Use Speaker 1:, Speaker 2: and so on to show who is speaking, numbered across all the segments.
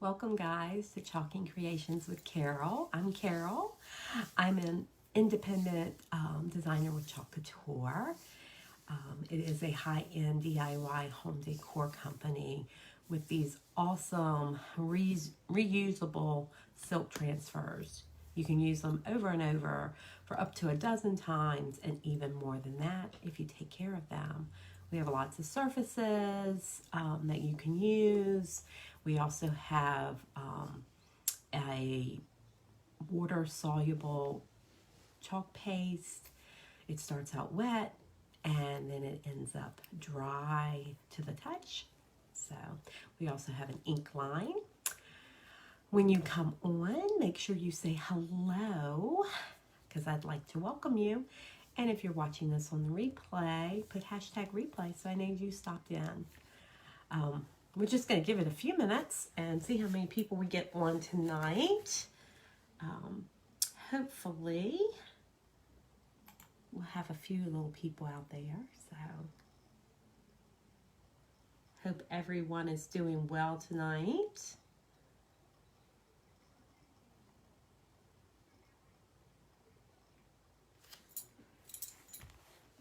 Speaker 1: Welcome guys to Chalking Creations with Carol. I'm Carol. I'm an independent designer with Chalk Couture. It is a high-end DIY home decor company with these awesome reusable silk transfers. You can use them over and over for up to a dozen times and even more than that if you take care of them. We have lots of surfaces that you can use. We also have a water-soluble chalk paste. It starts out wet and then it ends up dry to the touch. So we also have an ink line. When you come on, make sure you say hello because I'd like to welcome you. And if you're watching this on the replay, put hashtag replay so I know you stopped in. We're just going to give it a few minutes and see how many people we get on tonight. Hopefully, we'll have a few little people out there. So, hope everyone is doing well tonight.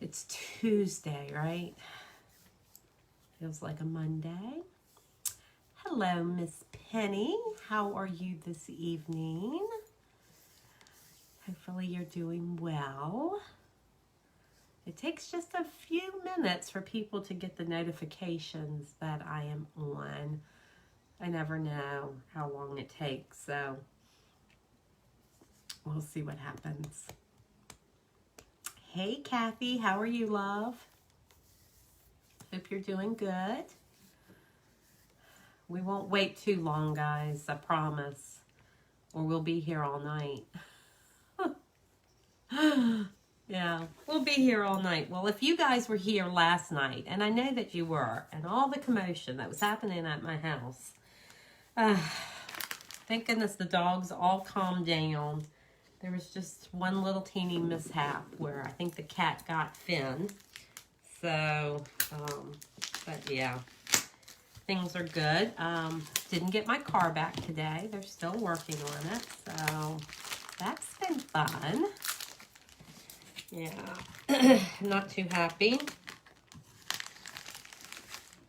Speaker 1: It's Tuesday, right? Feels like a Monday. Hello, Miss Penny. How are you this evening? Hopefully you're doing well. It takes just a few minutes for people to get the notifications that I am on. I never know how long it takes, so we'll see what happens. Hey, Kathy, how are you, love? Hope you're doing good. We won't wait too long, guys, I promise. Or we'll be here all night. Yeah, we'll be here all night. Well, if you guys were here last night, and I know that you were, and all the commotion that was happening at my house, thank goodness the dogs all calmed down. There was just one little teeny mishap where I think the cat got Finn. So, but yeah, things are good. Didn't get my car back today. They're still working on it. So, that's been fun. Yeah, not too happy.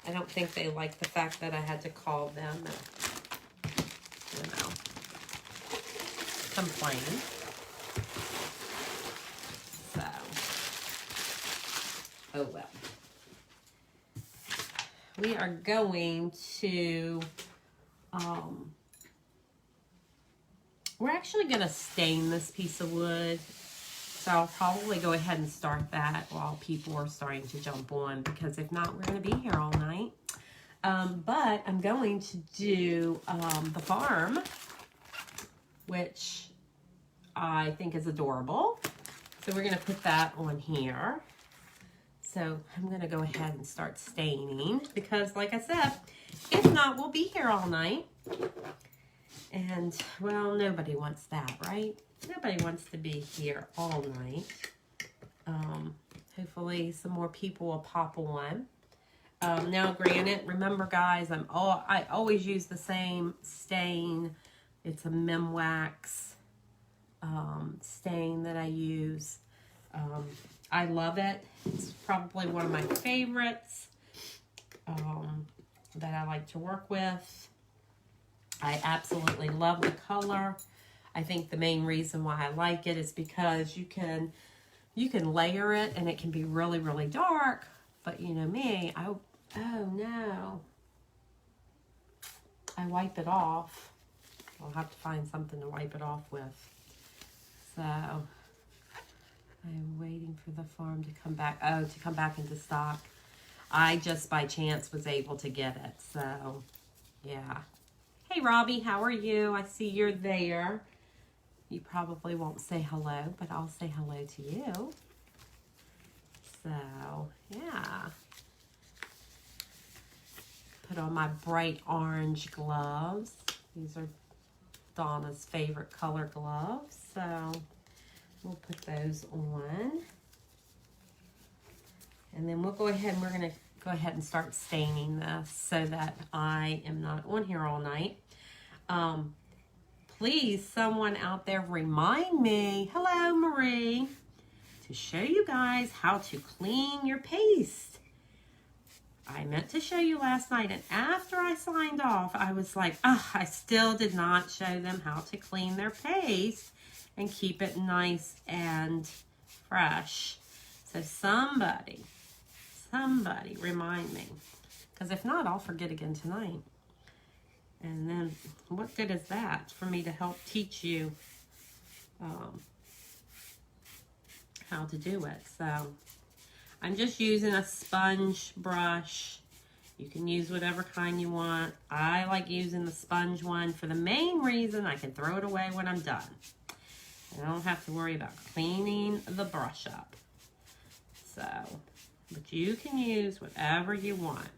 Speaker 1: I don't think they like the fact that I had to call them and, you know, complain. So, oh well. We are going to, we're actually going to stain this piece of wood. So I'll probably go ahead and start that while people are starting to jump on, because if not, we're going to be here all night. But I'm going to do the farm, which I think is adorable. So we're going to put that on here. So I'm going to go ahead and start staining because, like I said, if not, we'll be here all night. And, well, nobody wants that, right? Nobody wants to be here all night. Hopefully some more people will pop on. Now, granted, remember, guys, I always use the same stain. It's a Wax stain that I use. I love it. It's probably one of my favorites that I like to work with. I absolutely love the color. I think the main reason why I like it is because you can layer it and it can be really, really dark. But you know me, oh no. I wipe it off. I'll have to find something to wipe it off with. So I'm waiting for the farm to come back. Oh, to come back into stock. I just by chance was able to get it. So, yeah. Hey, Robbie, how are you? I see you're there. You probably won't say hello, but I'll say hello to you. So, yeah. Put on my bright orange gloves. These are Donna's favorite color gloves. So, we'll put those on. And then we'll go ahead and we're going to go ahead and start staining this so that I am not on here all night. Please, someone out there remind me, hello Marie, to show you guys how to clean your paste. I meant to show you last night, and after I signed off, I was like, I still did not show them how to clean their paste and keep it nice and fresh. So somebody remind me, because if not, I'll forget again tonight. And then what good is that for me to help teach you how to do it? So I'm just using a sponge brush. You can use whatever kind you want. I like using the sponge one for the main reason I can throw it away when I'm done. And I don't have to worry about cleaning the brush up. So, but you can use whatever you want.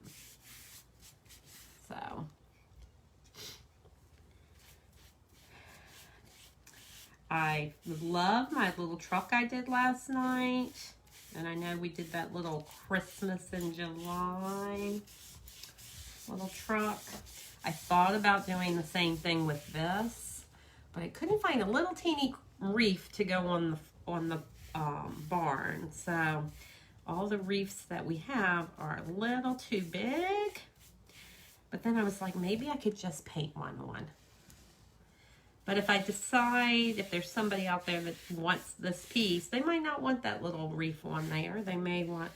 Speaker 1: So, I love my little truck I did last night. And I know we did that little Christmas in July little truck. I thought about doing the same thing with this, but I couldn't find a little teeny reef to go on the barn. So all the reefs that we have are a little too big. But then I was like, maybe I could just paint one on. But if I decide, if there's somebody out there that wants this piece, they might not want that little reef on there. They may want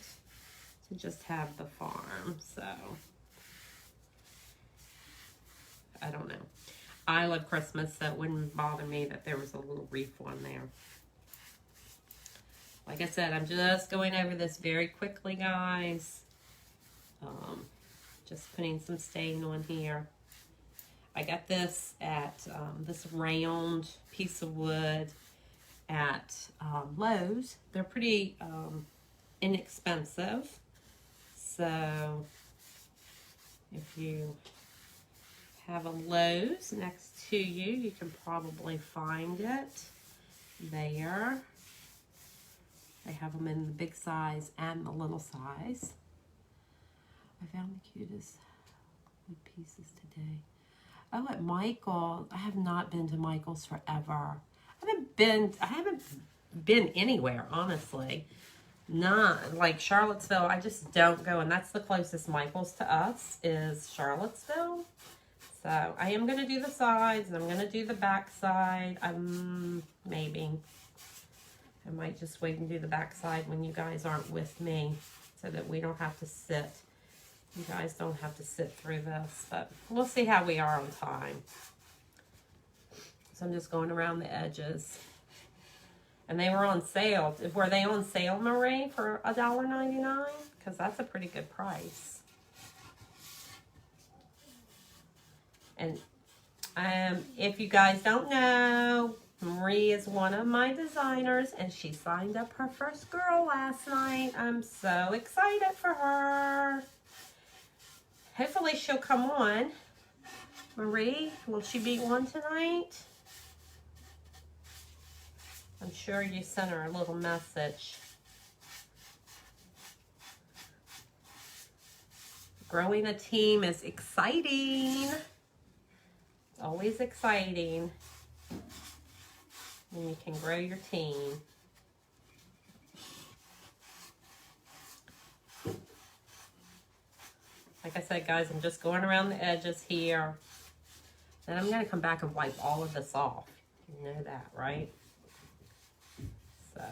Speaker 1: to just have the farm. So, I don't know. I love Christmas, so it wouldn't bother me that there was a little reef on there. Like I said, I'm just going over this very quickly, guys. Just putting some stain on here. I got this at this round piece of wood at Lowe's. They're pretty inexpensive. So if you have a Lowe's next to you, you can probably find it there. They have them in the big size and the little size. I found the cutest wood pieces today. Oh, at Michael's. I have not been to Michael's forever. I haven't been anywhere, honestly. Not like Charlottesville. I just don't go, and that's the closest Michael's to us is Charlottesville. So I am going to do the sides, and I'm going to do the back side. Maybe. I might just wait and do the back side when you guys aren't with me so that we don't have to sit. You guys don't have to sit through this, but we'll see how we are on time. So I'm just going around the edges. And they were on sale. Were they on sale, Marie, for $1.99? Because that's a pretty good price. And if you guys don't know, Marie is one of my designers, and she signed up her first girl last night. I'm so excited for her. Hopefully she'll come on. Marie, will she be on tonight? I'm sure you sent her a little message. Growing a team is exciting. It's always exciting when you can grow your team. Like I said, guys, I'm just going around the edges here. Then I'm going to come back and wipe all of this off. You know that, right? So.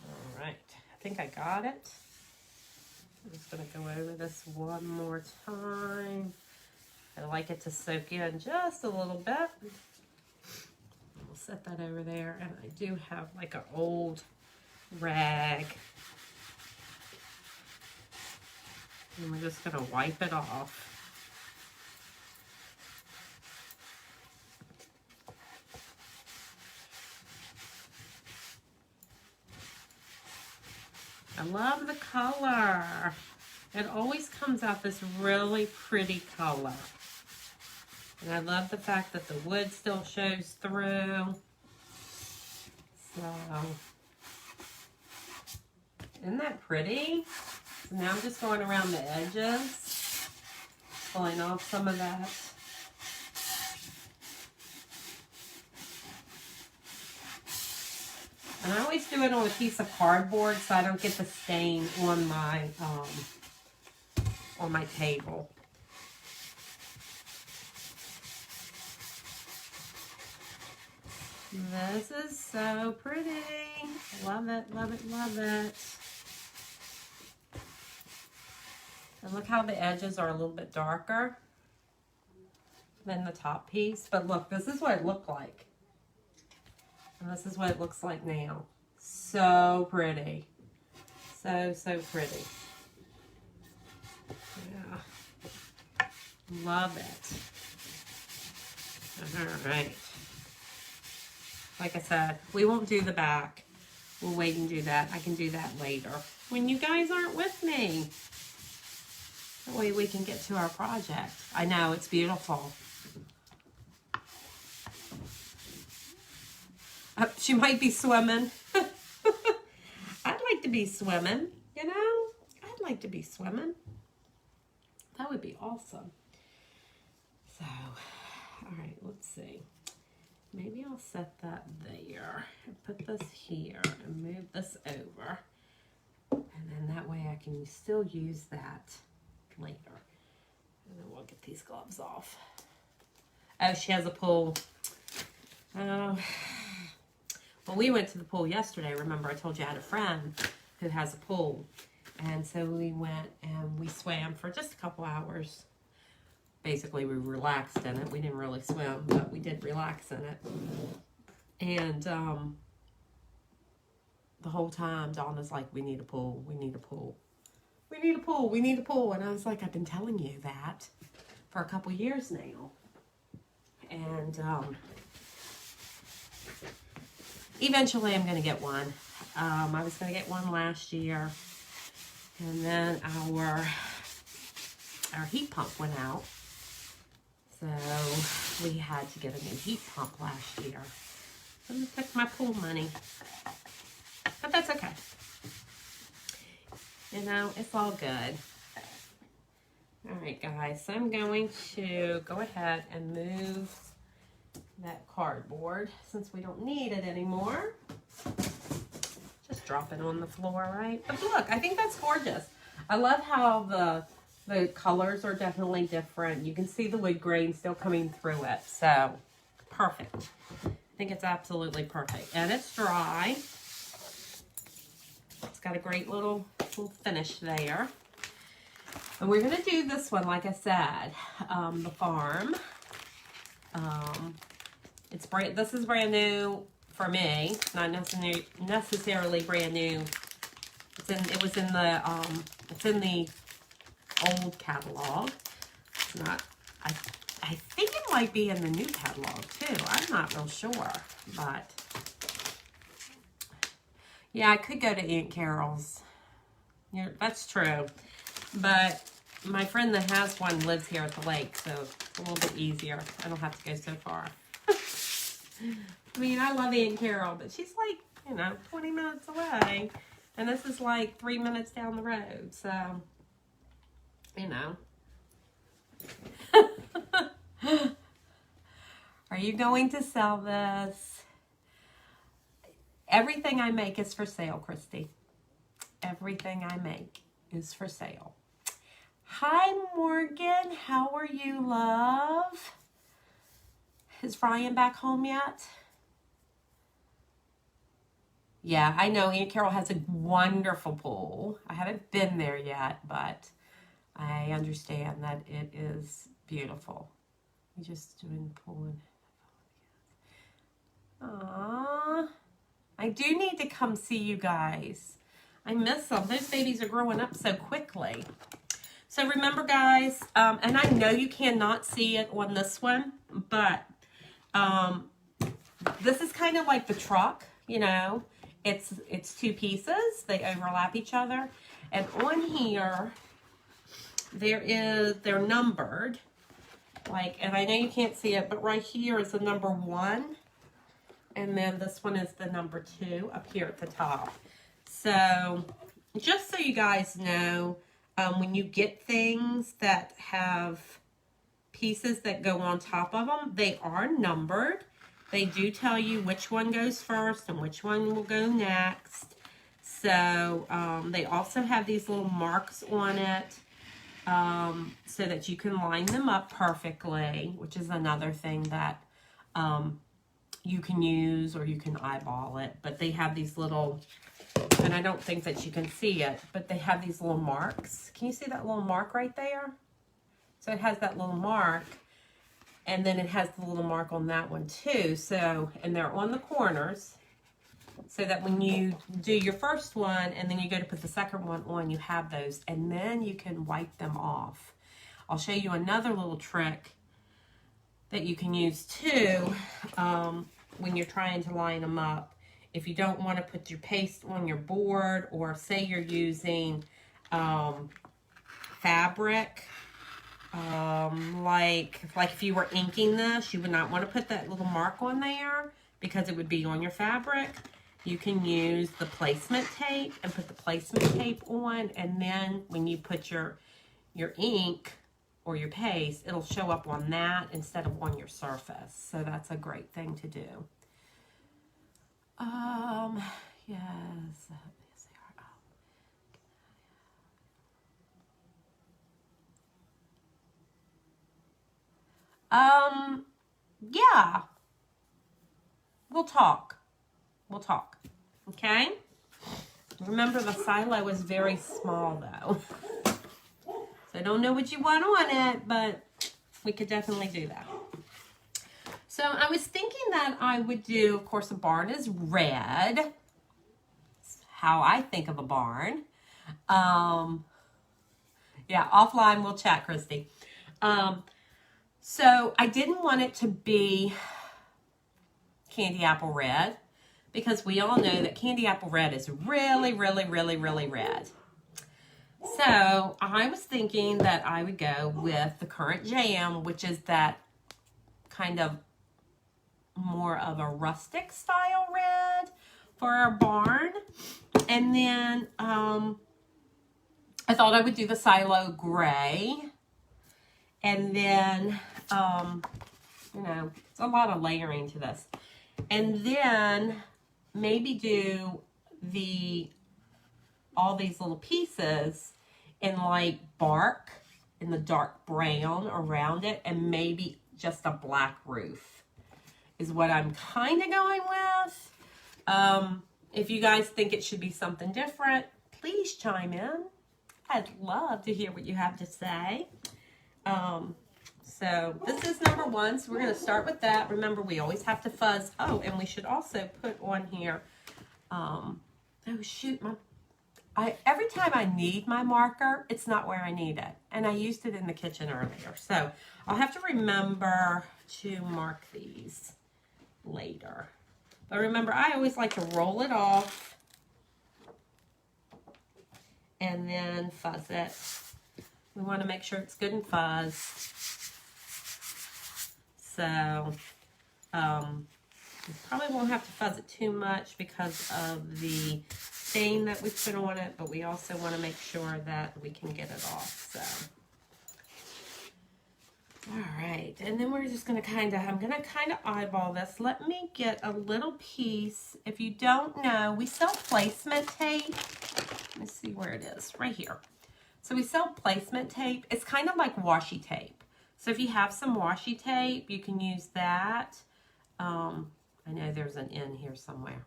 Speaker 1: All right. I think I got it. I'm just going to go over this one more time. I like it to soak in just a little bit. We'll set that over there. And I do have like an old rag, and we're just going to wipe it off. I love the color. It always comes out this really pretty color. And I love the fact that the wood still shows through. So, isn't that pretty? So now I'm just going around the edges, pulling off some of that. And I always do it on a piece of cardboard so I don't get the stain on my table. This is so pretty. Love it, love it, love it. And look how the edges are a little bit darker than the top piece. But look, this is what it looked like. And this is what it looks like now. So pretty. So, so pretty. Yeah. Love it. All right. Like I said, we won't do the back. We'll wait and do that. I can do that later when you guys aren't with me. That way we can get to our project. I know, it's beautiful. She might be swimming. I'd like to be swimming, you know? I'd like to be swimming. That would be awesome. So, all right, let's see. Maybe I'll set that there and put this here and move this over. And then that way I can still use that later. And then we'll get these gloves off. Oh, she has a pool. Oh. Well, we went to the pool yesterday. Remember, I told you I had a friend who has a pool. And so we went and we swam for just a couple hours. Basically, we relaxed in it. We didn't really swim, but we did relax in it. And the whole time, Donna's like, we need a pool. We need a pool. We need a pool. We need a pool. And I was like, I've been telling you that for a couple years now. And eventually, I'm going to get one. I was going to get one last year. And then our heat pump went out. So we had to get a new heat pump last year. So I took my pool money. But that's okay. You know, it's all good. All right, guys. So I'm going to go ahead and move that cardboard since we don't need it anymore. Just drop it on the floor, right? But look, I think that's gorgeous. I love how the colors are definitely different. You can see the wood grain still coming through it. So, perfect. I think it's absolutely perfect. And it's dry. It's got a great little finish there. And we're going to do this one, like I said, the farm. This is brand new for me. Not necessarily brand new. It was in the old catalog. It's not. I think it might be in the new catalog too. I'm not real sure, but yeah, I could go to Aunt Carol's. Yeah, that's true. But my friend that has one lives here at the lake, so it's a little bit easier. I don't have to go so far. I mean, I love Aunt Carol, but she's like, 20 minutes away. And this is like 3 minutes down the road, so, Are you going to sell this? Everything I make is for sale, Christy. Everything I make is for sale. Hi, Morgan. How are you, love? Is Ryan back home yet? Yeah, I know Aunt Carol has a wonderful pool. I haven't been there yet, but I understand that it is beautiful. We're just doing the pool. Aww. I do need to come see you guys. I miss them. Those babies are growing up so quickly. So remember, guys, and I know you cannot see it on this one, but this is kind of like the truck, It's two pieces. They overlap each other. And on here, they're numbered. And I know you can't see it, but right here is the number 1. And then this one is the number 2 up here at the top. So just so you guys know, when you get things that have pieces that go on top of them, they are numbered. They do tell you which one goes first and which one will go next. So they also have these little marks on it so that you can line them up perfectly, which is another thing that you can use, or you can eyeball it. But they have these little, and I don't think that you can see it, but they have these little marks. Can you see that little mark right there? So it has that little mark, and then it has the little mark on that one too. So, and they're on the corners, so that when you do your first one and then you go to put the second one on, you have those, and then you can wipe them off. I'll show you another little trick that you can use too when you're trying to line them up. If you don't want to put your paste on your board, or say you're using fabric, like if you were inking this, you would not want to put that little mark on there because it would be on your fabric. You can use the placement tape and put the placement tape on, and then when you put your ink or your paste, it'll show up on that instead of on your surface. So that's a great thing to do. Yes. Yeah. We'll talk. We'll talk. Okay? Remember, the silo is very small, though. So I don't know what you want on it, but we could definitely do that. So I was thinking that I would do, of course, a barn is red. That's how I think of a barn. Yeah, offline we'll chat, Christy. So I didn't want it to be candy apple red, because we all know that candy apple red is really, really, really, really red. So I was thinking that I would go with the current jam, which is that kind of more of a rustic style red for our barn. And then I thought I would do the silo gray. And then, you know, it's a lot of layering to this. And then maybe do all these little pieces in like bark, in the dark brown around it, and maybe just a black roof is what I'm kind of going with. If you guys think it should be something different, please chime in. I'd love to hear what you have to say. So this is number one, so we're going to start with that. Remember, we always have to fuzz. Oh, and we should also put on here, oh shoot, every time I need my marker, it's not where I need it. And I used it in the kitchen earlier. So I'll have to remember to mark these later. But remember, I always like to roll it off and then fuzz it. We want to make sure it's good and fuzzed. So, we probably won't have to fuzz it too much because of the stain that we put on it, but we also want to make sure that we can get it off. So, all right, and then we're just going to I'm going to kind of eyeball this. Let me get a little piece. If you don't know, we sell placement tape. Let me see where it is, right here. So we sell placement tape. It's kind of like washi tape. So if you have some washi tape, you can use that. I know there's an N here somewhere.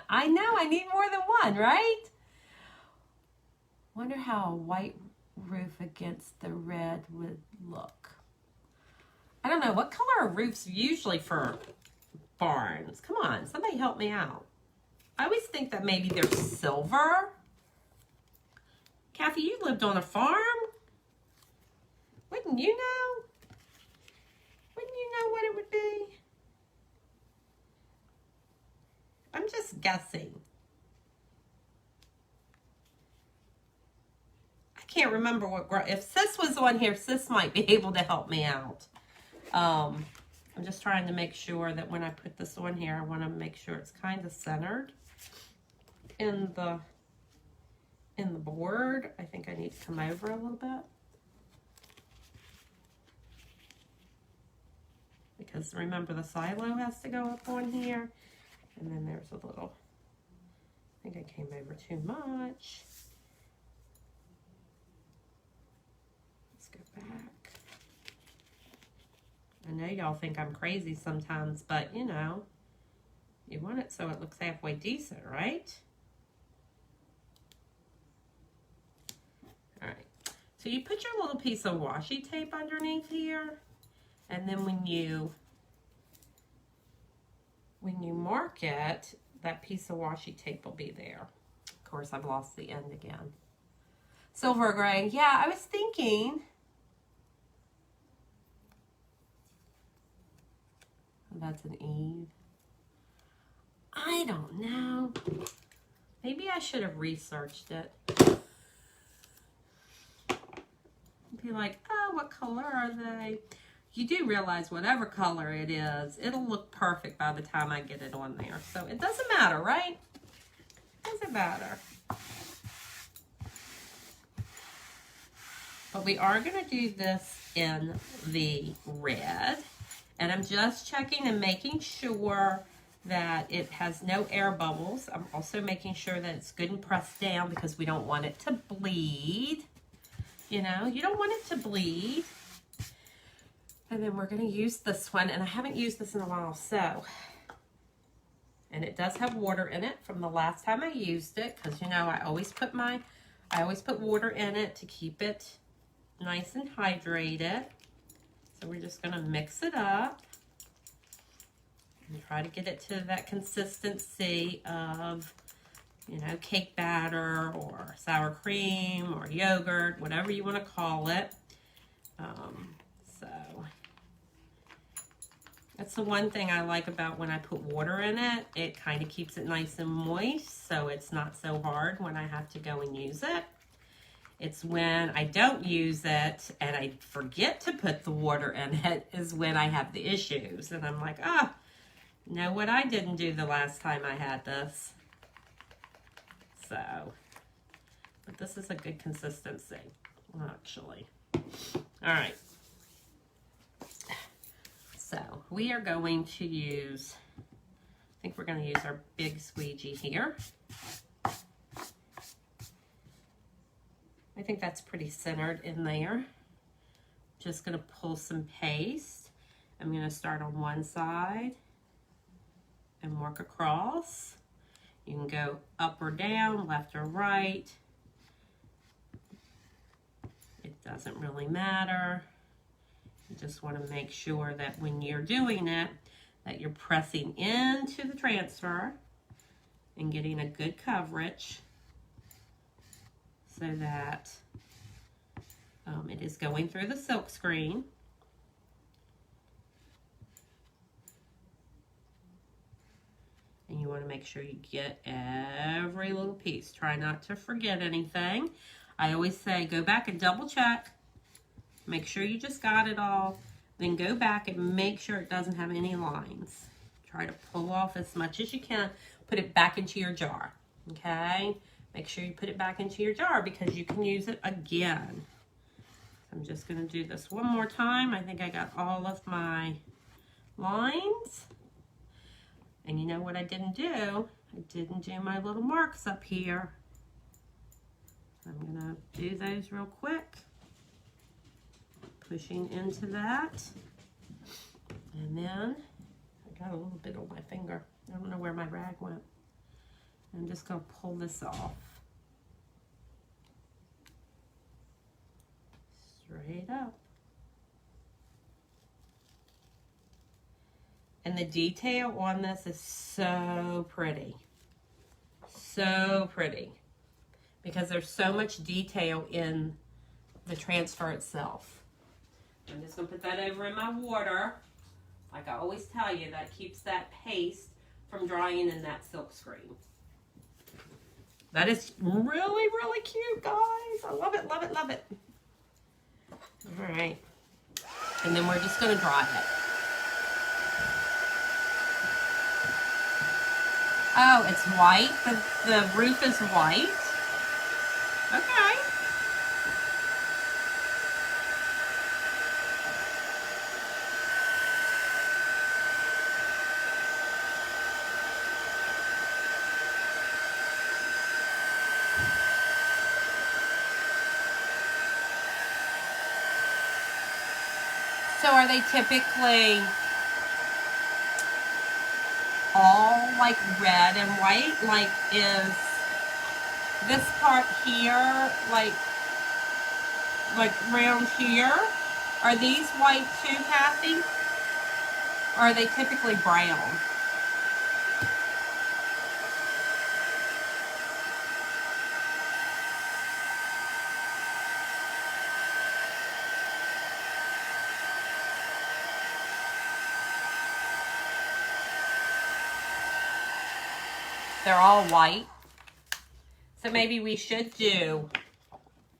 Speaker 1: I know, I need more than one, right? Wonder how a white roof against the red would look. I don't know, what color are roofs usually for barns? Come on, somebody help me out. I always think that maybe they're silver. Kathy, you lived on a farm. Wouldn't you know? Wouldn't you know what it would be? I'm just guessing. I can't remember what, if Sis was on here, Sis might be able to help me out. I'm just trying to make sure that when I put this on here, I want to make sure it's kind of centered in the board. I think I need to come over a little bit. Because remember, the silo has to go up on here. And then there's a little, I think I came over too much. Let's go back. I know y'all think I'm crazy sometimes, but you know, you want it so it looks halfway decent, right? All right, so you put your little piece of washi tape underneath here, and then when you mark it, that piece of washi tape will be there. Of course, I've lost the end again. Silver gray, yeah, I was thinking. That's an Eve. I don't know. Maybe I should have researched it. Be like, oh, what color are they? You do realize whatever color it is, it'll look perfect by the time I get it on there. So it doesn't matter, right? Doesn't matter. But we are going to do this in the red. And I'm just checking and making sure that it has no air bubbles. I'm also making sure that it's good and pressed down because we don't want it to bleed. You know, you don't want it to bleed. And then we're going to use this one, and I haven't used this in a while, so. And it does have water in it from the last time I used it, because you know I always put water in it to keep it nice and hydrated. So we're just going to mix it up and try to get it to that consistency of, you know, cake batter or sour cream or yogurt, whatever you want to call it. So that's the one thing I like about when I put water in it. It kind of keeps it nice and moist, so it's not so hard when I have to go and use it. It's when I don't use it and I forget to put the water in it is when I have the issues. And I'm like, ah, know what I didn't do the last time I had this. So, but this is a good consistency, actually. All right. So we are going to use, I think we're going to use our big squeegee here. I think that's pretty centered in there. Just going to pull some paste. I'm going to start on one side and work across. You can go up or down, left or right. It doesn't really matter. You just want to make sure that when you're doing it, that you're pressing into the transfer and getting a good coverage so that it is going through the silk screen. And you want to make sure you get every little piece. Try not to forget anything. I always say go back and double check. Make sure you just got it all. Then go back and make sure it doesn't have any lines. Try to pull off as much as you can. Put it back into your jar. Okay? Make sure you put it back into your jar because you can use it again. I'm just going to do this one more time. I think I got all of my lines. And you know what I didn't do? I didn't do my little marks up here. I'm going to do those real quick. Pushing into that. And then I got a little bit on my finger. I don't know where my rag went. I'm just going to pull this off. Straight up. And the detail on this is so pretty. So pretty. Because there's so much detail in the transfer itself. I'm just going to put that over in my water. Like I always tell you, that keeps that paste from drying in that silk screen. That is really, really cute, guys. I love it, love it, love it. All right. And then we're just going to dry it. Oh, it's white? The roof is white? Okay. So are they typically all like red and white? Like is this part here like round here? Are these white too, Kathy? Or are they typically brown? They're all white. So maybe we should do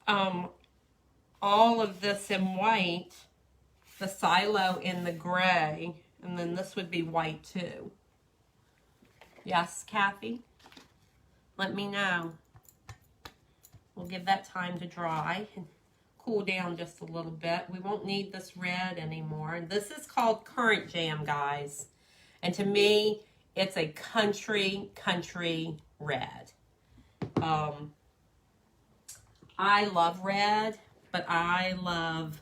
Speaker 1: all of this in white, the silo in the gray, and then this would be white too. Yes, Kathy? Let me know. We'll give that time to dry and cool down just a little bit. We won't need this red anymore. This is called Currant Jam, guys. And to me, it's a country red. I love red, but I love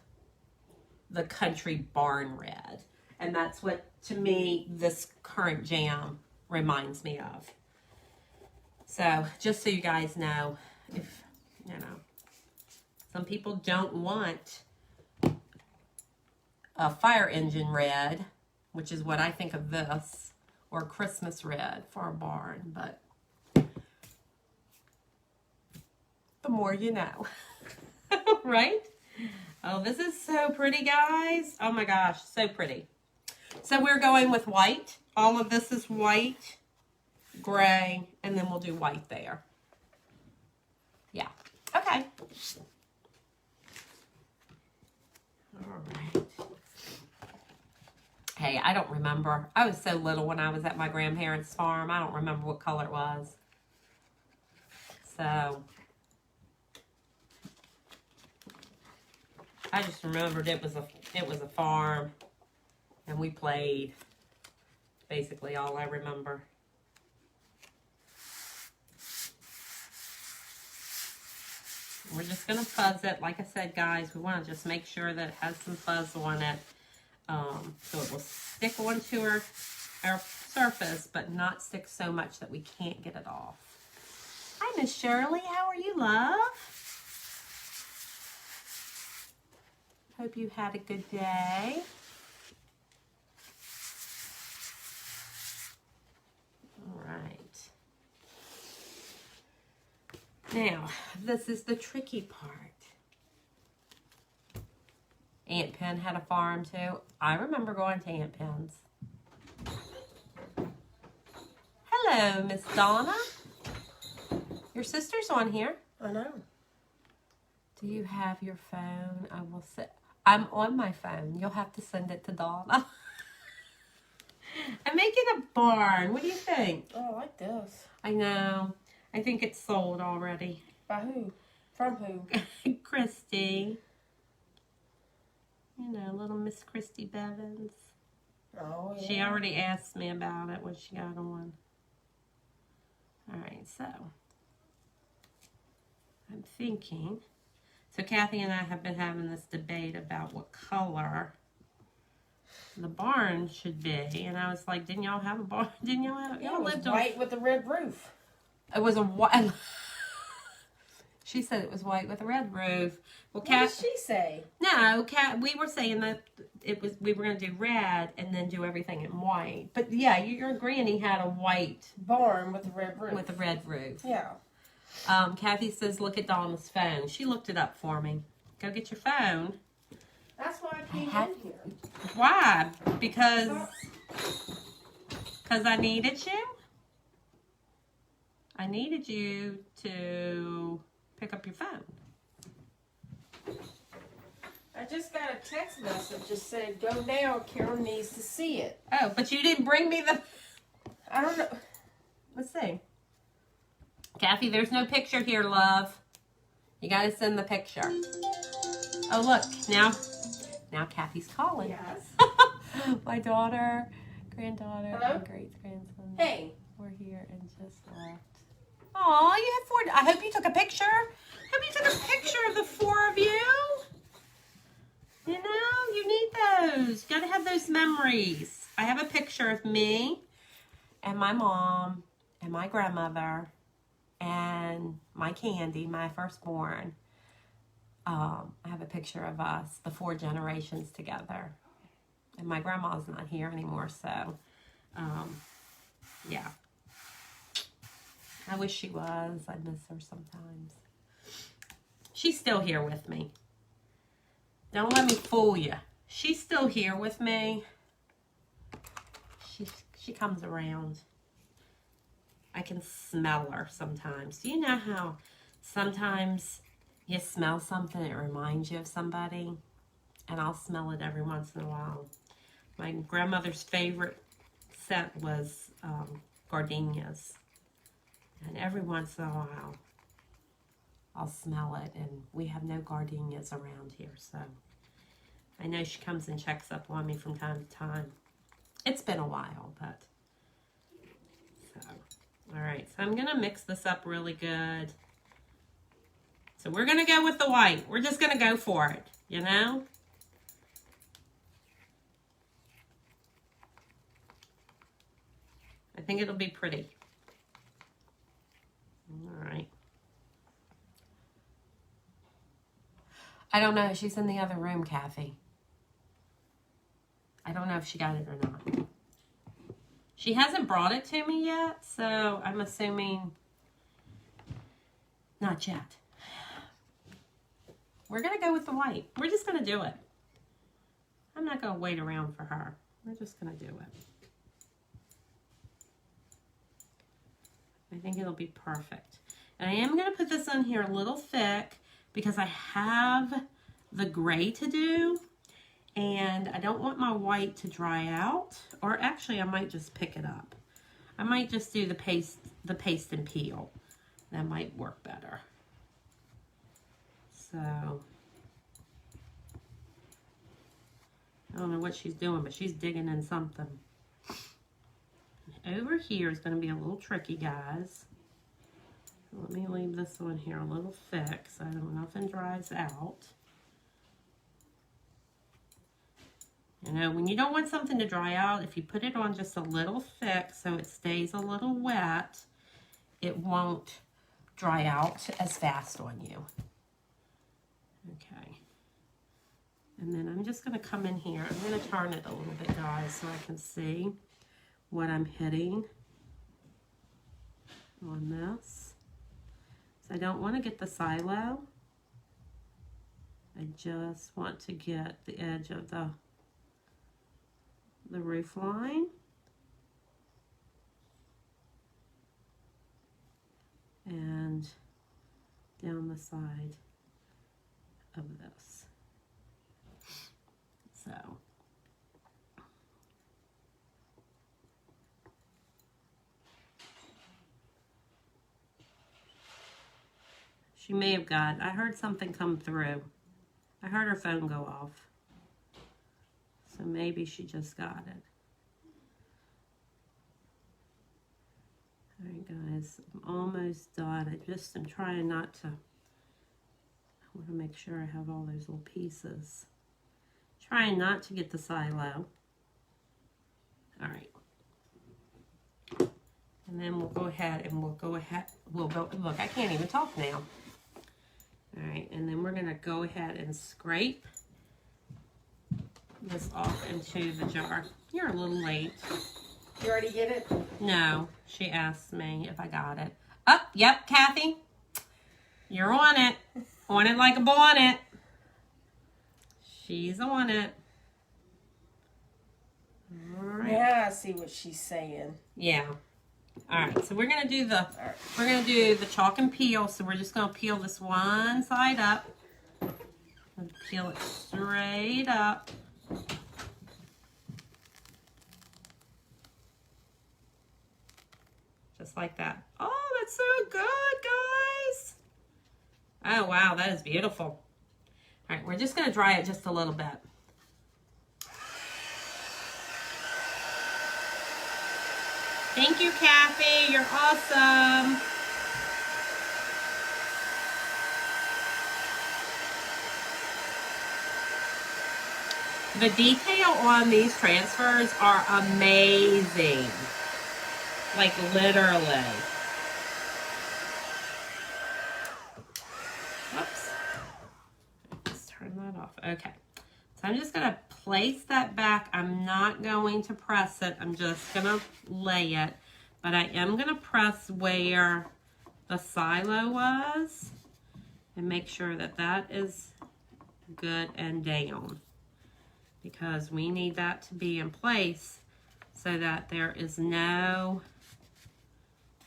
Speaker 1: the country barn red. And that's what, to me, this Currant Jam reminds me of. So, just so you guys know, if, you know, some people don't want a fire engine red, which is what I think of this, or Christmas red for a barn, but the more you know. Right? Oh, this is so pretty, guys. Oh my gosh, so pretty. So we're going with white. All of this is white, gray, and then we'll do white there. Yeah. Okay. All right. Hey, I don't remember. I was so little when I was at my grandparents' farm. I don't remember what color it was. So I just remembered it was a farm, and we played. Basically, all I remember. We're just gonna fuzz it. Like I said, guys, we want to just make sure that it has some fuzz on it, so it will stick onto our surface, but not stick so much that we can't get it off. Hi, Miss Shirley. How are you, love? Hope you had a good day. All right. Now, this is the tricky part. Aunt Pen had a farm too. I remember going to Aunt Pen's. Hello, Miss Donna. Your sister's on here.
Speaker 2: I know.
Speaker 1: Do you have your phone? I will say. I'm on my phone. You'll have to send it to Donna. I'm making a barn. What do you think?
Speaker 2: Oh, I like this.
Speaker 1: I know. I think it's sold already.
Speaker 2: By who? From who?
Speaker 1: Christy. You know, little Miss Christy Bevins.
Speaker 2: Oh, yeah.
Speaker 1: She already asked me about it when she got on. All right, so I'm thinking. So Kathy and I have been having this debate about what color the barn should be, and I was like, "Didn't y'all have a barn? Didn't y'all have?
Speaker 2: Yeah,
Speaker 1: Y'all
Speaker 2: it was
Speaker 1: lived
Speaker 2: white with a red roof.
Speaker 1: It was a white." She said it was white with a red roof. Well,
Speaker 2: What did she say?
Speaker 1: No, we were saying that we were going to do red and then do everything in white. But yeah, your granny had a white
Speaker 2: Barn with a red roof.
Speaker 1: with a red roof.
Speaker 2: Yeah.
Speaker 1: Kathy says, look at Donna's phone. She looked it up for me. Go get your phone.
Speaker 2: That's why I came in here.
Speaker 1: Why? Because I needed you? I needed you to pick up your phone.
Speaker 2: I just got a text message that said, go now, Carol needs to see it.
Speaker 1: Oh, but you didn't bring me the...
Speaker 2: I don't know.
Speaker 1: Let's see. Kathy, there's no picture here, love. You gotta send the picture. Oh, look, now Kathy's calling.
Speaker 2: Yes.
Speaker 1: My daughter, granddaughter,
Speaker 2: Hello?
Speaker 1: and great-grandson.
Speaker 2: Hey.
Speaker 1: We're here and just left. Aw, you had 4. I hope you took a picture. Hope you took a picture of the 4 of you. You know, you need those. You gotta have those memories. I have a picture of me and my mom and my grandmother and my Candy, my firstborn. I have a picture of us, the 4 generations together. And my grandma's not here anymore, so yeah. I wish she was. I miss her sometimes. She's still here with me. Don't let me fool you. She's still here with me. She comes around. I can smell her sometimes. Do you know how sometimes you smell something that reminds you of somebody? And I'll smell it every once in a while. My grandmother's favorite scent was gardenias. And every once in a while, I'll smell it. And we have no gardenias around here, so I know she comes and checks up on me from time to time. It's been a while, but so. All right, so I'm going to mix this up really good. So we're going to go with the white. We're just going to go for it, you know? I think it'll be pretty. All right. I don't know. She's in the other room, Kathy. I don't know if she got it or not. She hasn't brought it to me yet, so I'm assuming not yet. We're going to go with the white. We're just going to do it. I'm not going to wait around for her. We're just going to do it. I think it'll be perfect. And I am going to put this on here a little thick because I have the gray to do. And I don't want my white to dry out. Or actually, I might just pick it up. I might just do the paste and peel. That might work better. So, I don't know what she's doing, but she's digging in something. Over here is going to be a little tricky, guys. Let me leave this one here a little thick so nothing dries out. You know, when you don't want something to dry out, if you put it on just a little thick so it stays a little wet, it won't dry out as fast on you. Okay. And then I'm just going to come in here. I'm going to turn it a little bit, guys, so I can see what I'm hitting on this. So I don't want to get the silo. I just want to get the edge of the roof line. And down the side of this. So she may have got, I heard something come through. I heard her phone go off. So maybe she just got it. All right, guys, I'm almost done. I'm trying not to, I want to make sure I have all those little pieces. Trying not to get the silo. All right. And then we'll go ahead and we'll go, look, I can't even talk now. All right, and then we're going to go ahead and scrape this off into the jar. You're a little late.
Speaker 2: You already get it?
Speaker 1: No, she asked me if I got it. Oh, yep, Kathy. You're on it. On it like a bonnet. She's on it. All right.
Speaker 2: Yeah, I see what she's saying.
Speaker 1: Yeah. All right, so we're gonna do the chalk and peel. So we're just gonna peel this one side up and peel it straight up. Just like that. Oh, that's so good, guys. Oh, wow, that is beautiful. All right, we're just going to dry it just a little bit. Thank you, Kathy. You're awesome. The detail on these transfers are amazing. Like, literally. Whoops. Let's turn that off. Okay. So I'm just going to place that back. I'm not going to press it. I'm just going to lay it. But I am going to press where the silo was and make sure that that is good and down, because we need that to be in place so that there is no,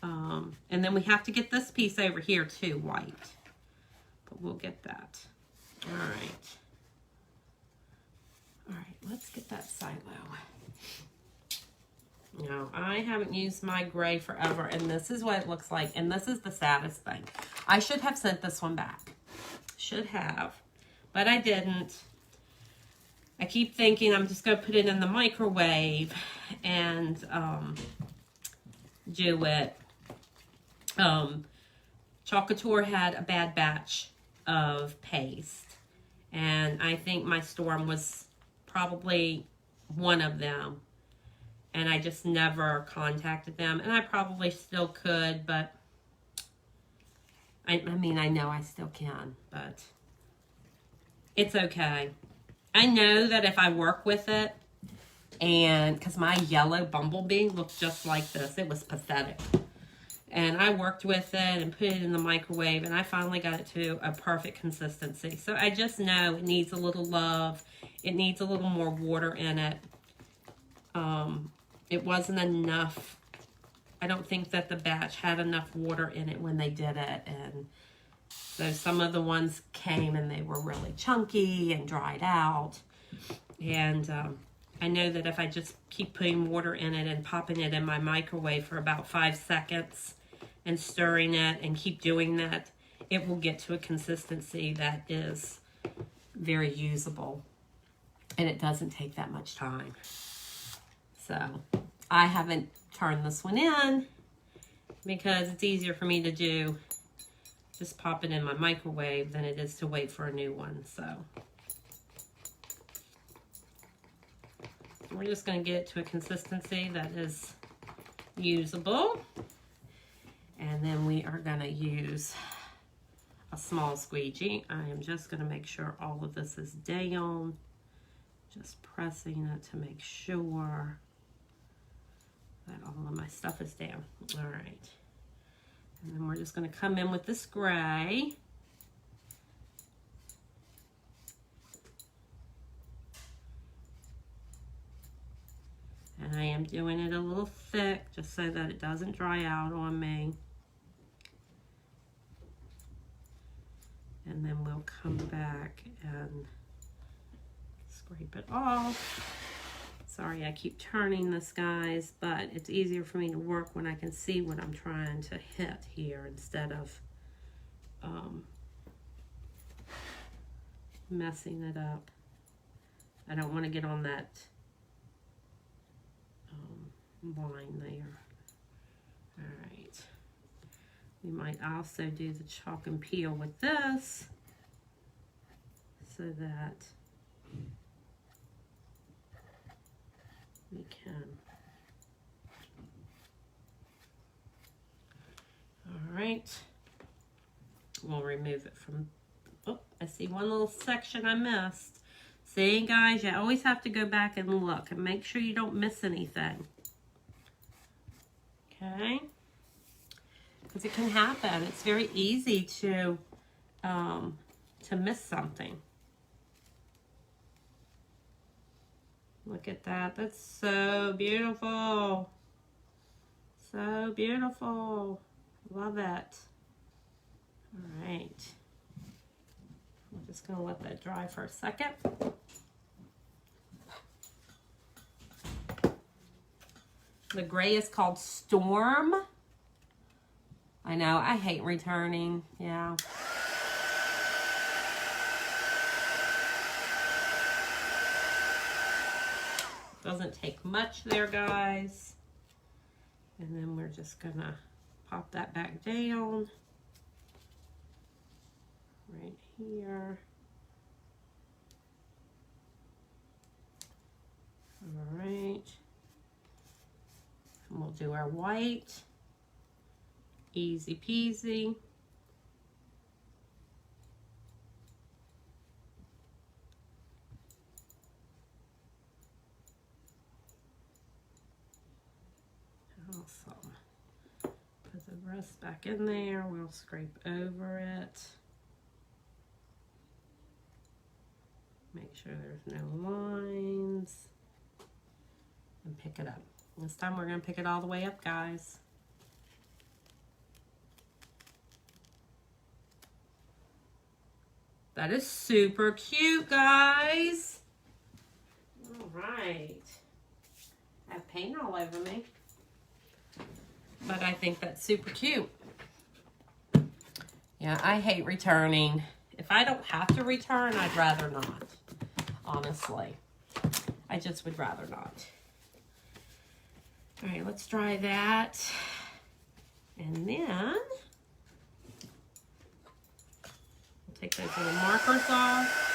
Speaker 1: and then we have to get this piece over here too white, but we'll get that. All right. All right, let's get that silo. No, I haven't used my gray forever, and this is what it looks like, and this is the saddest thing. I should have sent this one back. Should have, but I didn't. I keep thinking I'm just going to put it in the microwave and do it. Chalk Couture had a bad batch of paste, and I think my Storm was probably one of them. And I just never contacted them. And I probably still could, but I mean, I know I still can, but it's okay. I know that if I work with it, and because my yellow bumblebee looked just like this, it was pathetic. And I worked with it and put it in the microwave, and I finally got it to a perfect consistency. So I just know it needs a little love. It needs a little more water in it. It wasn't enough. I don't think that the batch had enough water in it when they did it. And so some of the ones came and they were really chunky and dried out. And I know that if I just keep putting water in it and popping it in my microwave for about 5 seconds and stirring it and keep doing that, it will get to a consistency that is very usable. And it doesn't take that much time. So I haven't turned this one in because it's easier for me to do just pop it in my microwave than it is to wait for a new one. So we're just going to get it to a consistency that is usable. And then we are going to use a small squeegee. I am just going to make sure all of this is down. Just pressing it to make sure that all of my stuff is down. All right. And then we're just going to come in with this gray. And I am doing it a little thick just so that it doesn't dry out on me. And then we'll come back and scrape it off. Sorry, I keep turning this, guys, but it's easier for me to work when I can see what I'm trying to hit here instead of messing it up. I don't want to get on that line there. All right. We might also do the chalk and peel with this so that we can. All right. We'll remove it from, oh, I see one little section I missed. See, guys, you always have to go back and look and make sure you don't miss anything. Okay? Because it can happen. It's very easy to miss something. Look at that. That's so beautiful. So beautiful. Love it. All right. I'm just going to let that dry for a second. The gray is called Storm. I know, I hate returning, yeah. Doesn't take much there, guys. And then we're just gonna pop that back down. Right here. All right. And we'll do our white. Easy peasy. Awesome. Put the rest back in there. We'll scrape over it. Make sure there's no lines. And pick it up. This time we're going to pick it all the way up, guys. That is super cute, guys. All right. I have paint all over me. But I think that's super cute. Yeah, I hate returning. If I don't have to return, I'd rather not. Honestly. I just would rather not. All right, let's dry that. And then we'll take those little markers off.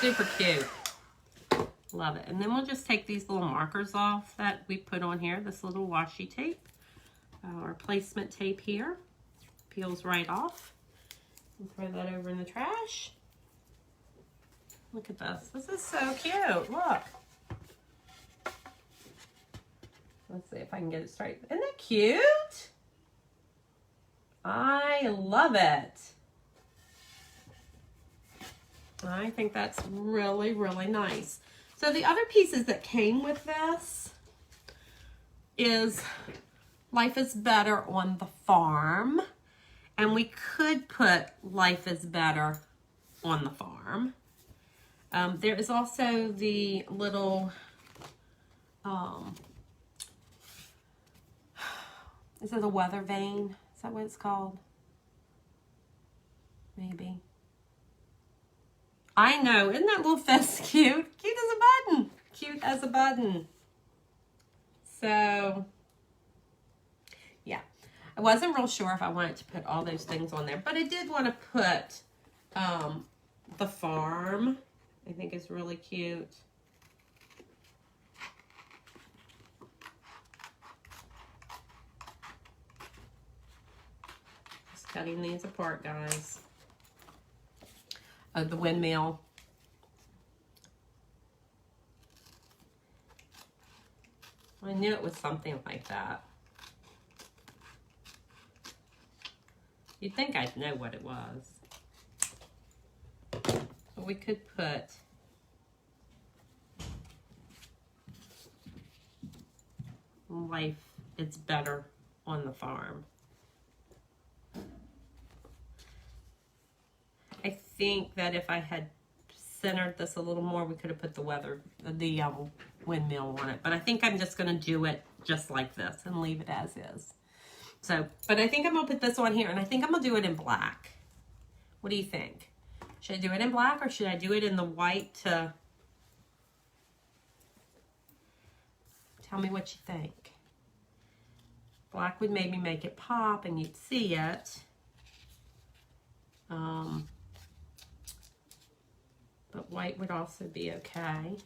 Speaker 1: Super cute. Love it. And then we'll just take these little markers off that we put on here, this little washi tape, our placement tape here. Peels right off. And throw that over in the trash. Look at this. This is so cute. Look. Let's see if I can get it straight. Isn't that cute? I love it. I think that's really, really nice. So the other pieces that came with this is Life is Better on the Farm. And we could put Life is Better on the Farm. There is also the little, is it a weather vane? Is that what it's called? Maybe. I know, isn't that little fest cute? Cute as a button. Cute as a button. So, yeah. I wasn't real sure if I wanted to put all those things on there, but I did want to put the farm. I think it's really cute. Just cutting these apart, guys. The windmill. I knew it was something like that. You'd think I'd know what it was. But we could put Life is Better on the Farm. I think that if I had centered this a little more, we could have put the windmill on it. But I think I'm just going to do it just like this and leave it as is. So, but I think I'm going to put this on here, and I think I'm going to do it in black. What do you think? Should I do it in black, or should I do it in the white to... Tell me what you think. Black would maybe make it pop, and you'd see it. But white would also be okay.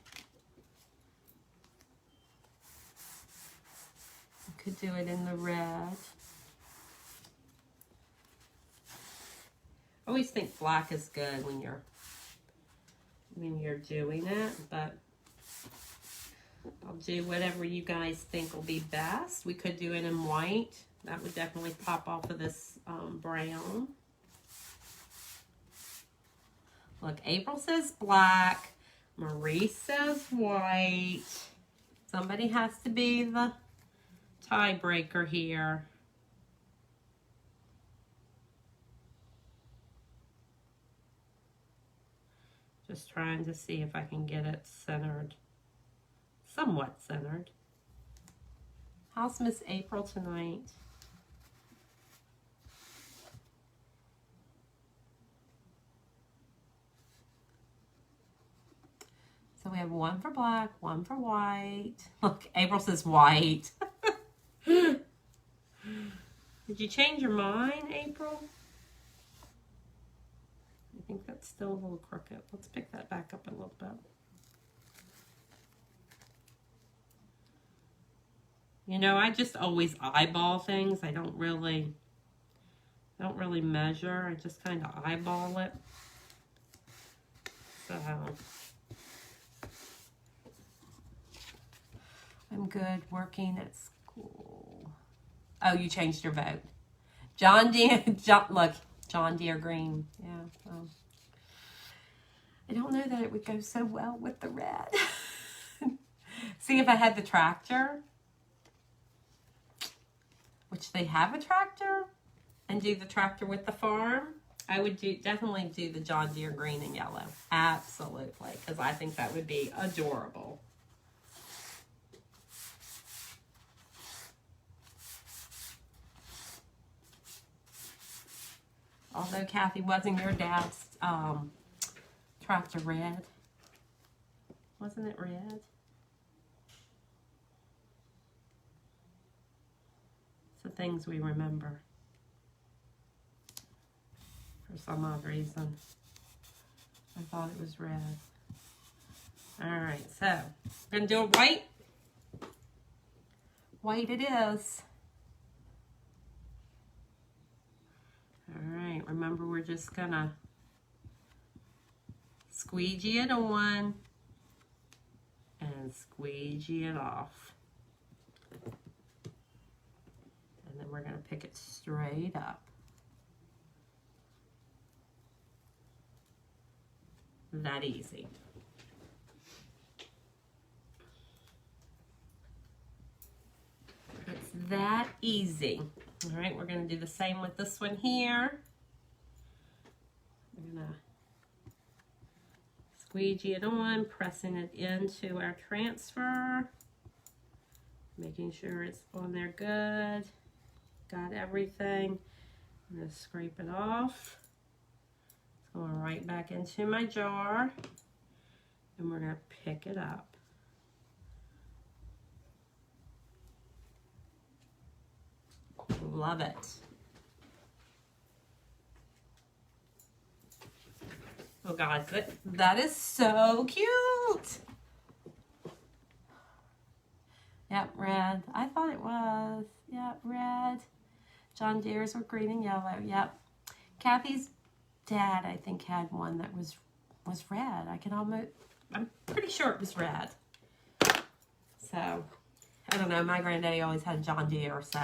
Speaker 1: You could do it in the red. I always think black is good when you're doing it, but I'll do whatever you guys think will be best. We could do it in white. That would definitely pop off of this brown. Look, April says black. Marie says white. Somebody has to be the tiebreaker here. Just trying to see if I can get it centered, somewhat centered. How's Miss April tonight? So we have one for black, one for white. Look, April says white. Did you change your mind, April? I think that's still a little crooked. Let's pick that back up a little bit. You know, I just always eyeball things. I don't really measure. I just kind of eyeball it. So I'm good working at school. Oh, you changed your vote. John Deere, look, John Deere green. Yeah. Well, I don't know that it would go so well with the red. See, if I had the tractor, which they have a tractor, and do the tractor with the farm, I would definitely do the John Deere green and yellow. Absolutely, because I think that would be adorable. Although, Kathy, wasn't your dad's tractor red? Wasn't it red? It's the things we remember for some odd reason. I thought it was red. All right, so I'm gonna do a white. White it is. All right, remember we're just gonna squeegee it on and squeegee it off. And then we're gonna pick it straight up. That easy. It's that easy. All right, we're gonna do the same with this one here. We're gonna squeegee it on, pressing it into our transfer, making sure it's on there good. Got everything. I'm gonna scrape it off. It's going right back into my jar, and we're gonna pick it up. Love it. Oh guys, that is so cute. Yep, red. I thought it was. Yep, red. John Deere's were green and yellow. Yep. Kathy's dad, I think, had one that was red. I'm pretty sure it was red. So, I don't know. My granddaddy always had John Deere, so.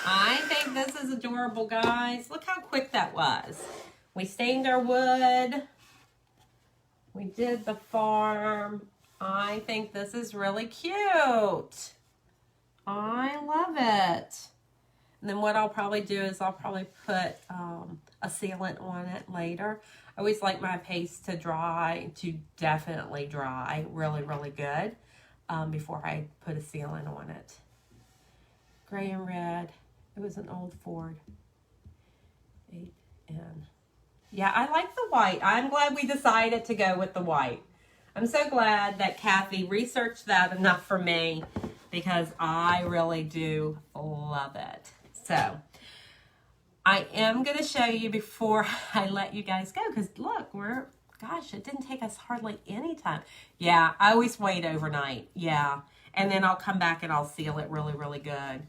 Speaker 1: I think this is adorable, guys. Look how quick that was. We stained our wood. We did the farm. I think this is really cute. I love it. And then what I'll probably do is I'll probably put a sealant on it later. I always like my paste to dry, to definitely dry really, really good before I put a sealant on it. Gray and red. It was an old Ford. 8N. Yeah, I like the white. I'm glad we decided to go with the white. I'm so glad that Kathy researched that enough for me because I really do love it. So, I am going to show you before I let you guys go because look, gosh, it didn't take us hardly any time. Yeah, I always wait overnight. Yeah, and then I'll come back and I'll seal it really, really good.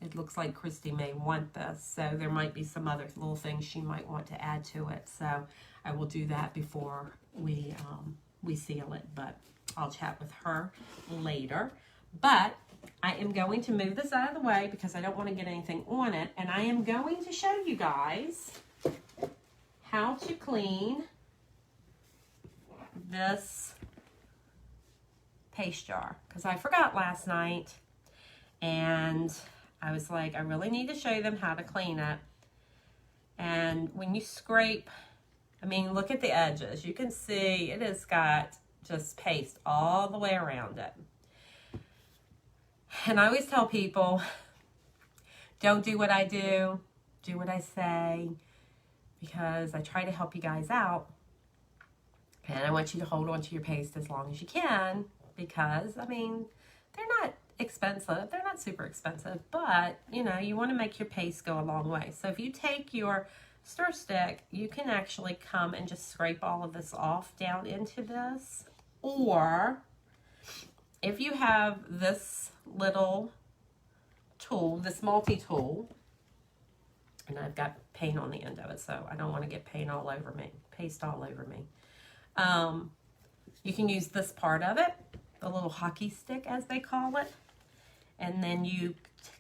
Speaker 1: It looks like Christy may want this, so there might be some other little things she might want to add to it. So I will do that before we seal it, but I'll chat with her later. But I am going to move this out of the way because I don't want to get anything on it, and I am going to show you guys how to clean this paste jar, because I forgot last night, and I was like, I really need to show them how to clean it. And when you scrape, I mean, look at the edges. You can see it has got just paste all the way around it. And I always tell people, don't do what I do what I say, because I try to help you guys out. And I want you to hold on to your paste as long as you can, because, I mean, they're not expensive. They're not super expensive, but, you know, you want to make your paste go a long way. So if you take your stir stick, you can actually come and just scrape all of this off down into this. Or if you have this little tool, this multi-tool, and I've got paint on the end of it, so I don't want to get paint all over me, paste all over me. You can use this part of it, the little hockey stick as they call it, and then you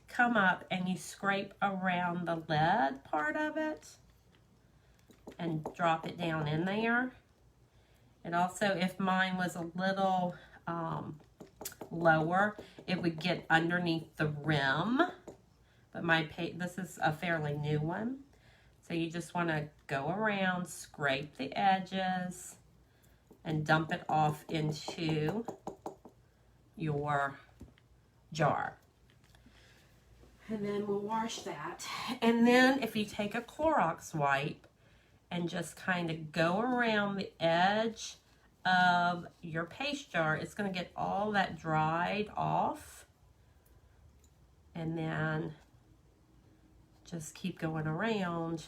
Speaker 1: come up and you scrape around the lid part of it and drop it down in there. And also, if mine was a little lower, it would get underneath the rim, but this is a fairly new one. So you just want to go around, scrape the edges, and dump it off into your jar. And then we'll wash that. And then if you take a Clorox wipe and just kind of go around the edge of your paste jar, it's going to get all that dried off. And then just keep going around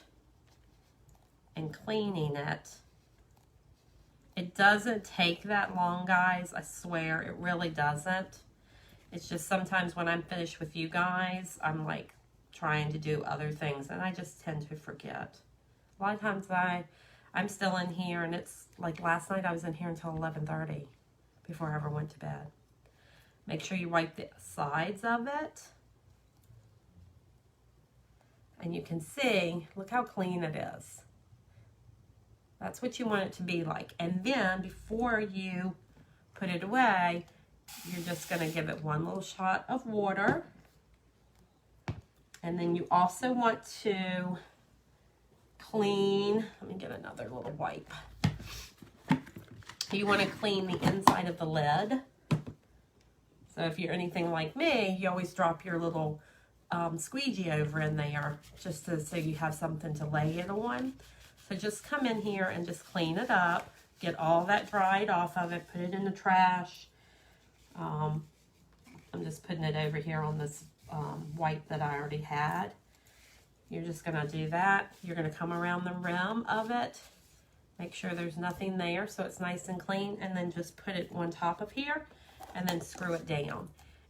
Speaker 1: and cleaning it. It doesn't take that long, guys. I swear, it really doesn't. It's just sometimes when I'm finished with you guys, I'm like trying to do other things, and I just tend to forget. A lot of times I'm still in here, and it's like last night I was in here until 11:30 before I ever went to bed. Make sure you wipe the sides of it. And you can see, look how clean it is. That's what you want it to be like. And then before you put it away, you're just going to give it one little shot of water. And then you also want to clean, let me get another little wipe. You want to clean the inside of the lid. So if you're anything like me, you always drop your little squeegee over in there just so you have something to lay it on. So just come in here and just clean it up. Get all that dried off of it. Put it in the trash. I'm just putting it over here on this wipe that I already had. You're just going to do that. You're going to come around the rim of it. Make sure there's nothing there so it's nice and clean. And then just put it on top of here. And then screw it down.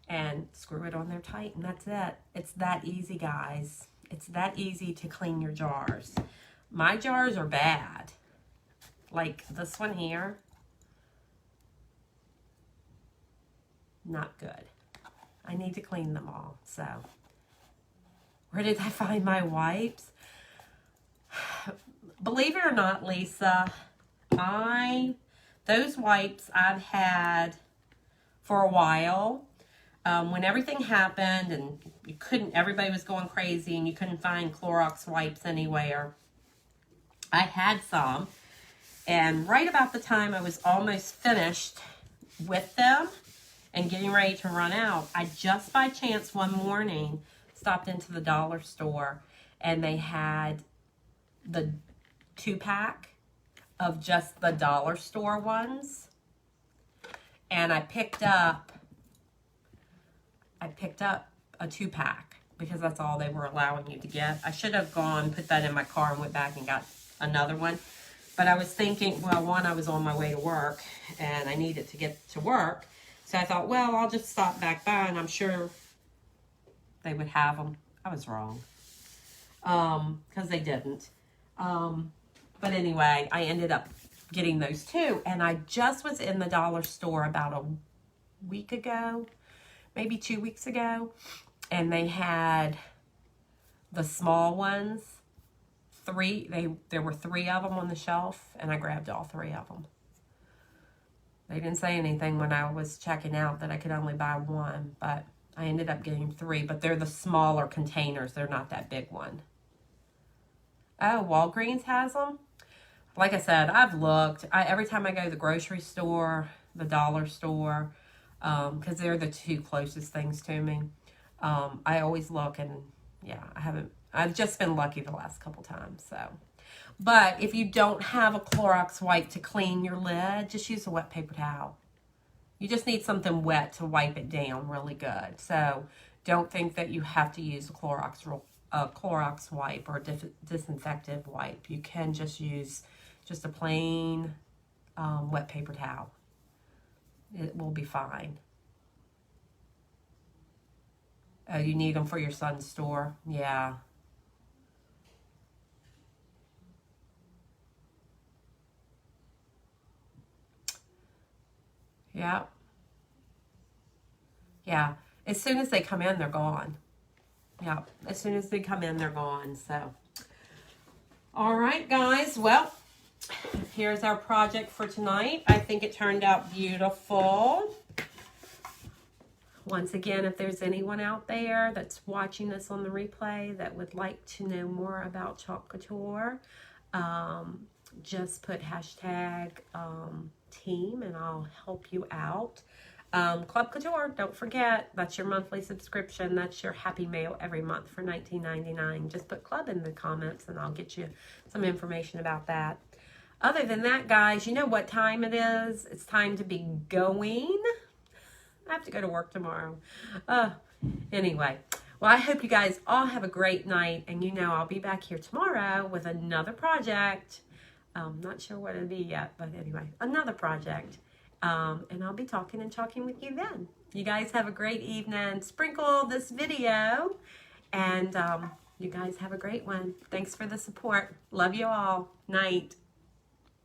Speaker 1: And screw it on there tight. And that's it. It's that easy, guys. It's that easy to clean your jars. My jars are bad. Like this one here. Not good. I need to clean them all. So, where did I find my wipes? Believe it or not, Lisa, those wipes I've had for a while. When everything happened and everybody was going crazy and you couldn't find Clorox wipes anywhere, I had some. And right about the time I was almost finished with them and getting ready to run out, I just by chance one morning stopped into the dollar store and they had the 2-pack of just the dollar store ones. And I picked up a 2-pack because that's all they were allowing you to get. I should have put that in my car and went back and got another one. But I was thinking, well, one, I was on my way to work and I needed to get to work. So I thought, well, I'll just stop back by and I'm sure they would have them. I was wrong. Because they didn't. But anyway, I ended up getting those too. And I just was in the dollar store about a week ago, maybe 2 weeks ago. And they had the small ones. There were 3 of them on the shelf. And I grabbed all 3 of them. They didn't say anything when I was checking out that I could only buy 1. But I ended up getting 3. But they're the smaller containers. They're not that big one. Oh, Walgreens has them? Like I said, I've looked. Every time I go to the grocery store, the dollar store, because they're the 2 closest things to me, I always look, and yeah, I've just been lucky the last couple times, so. But if you don't have a Clorox wipe to clean your lid, just use a wet paper towel. You just need something wet to wipe it down really good. So don't think that you have to use a Clorox wipe or disinfectant wipe. You can just use just a plain wet paper towel. It will be fine. Oh, you need them for your son's store? Yeah. Yeah. Yeah. As soon as they come in, they're gone. Yeah. As soon as they come in, they're gone. So, all right, guys. Well, here's our project for tonight. I think it turned out beautiful. Once again, if there's anyone out there that's watching this on the replay that would like to know more about Chalk Couture, just put hashtag team and I'll help you out. Club Couture, don't forget, that's your monthly subscription. That's your happy mail every month for $19.99. Just put club in the comments and I'll get you some information about that. Other than that, guys, you know what time it is. It's time to be going. I have to go to work tomorrow. Anyway, well, I hope you guys all have a great night. And you know I'll be back here tomorrow with another project. Not sure what it'll be yet, but anyway, another project. And I'll be talking and talking with you then. You guys have a great evening. Sprinkle this video. And you guys have a great one. Thanks for the support. Love you all. Night.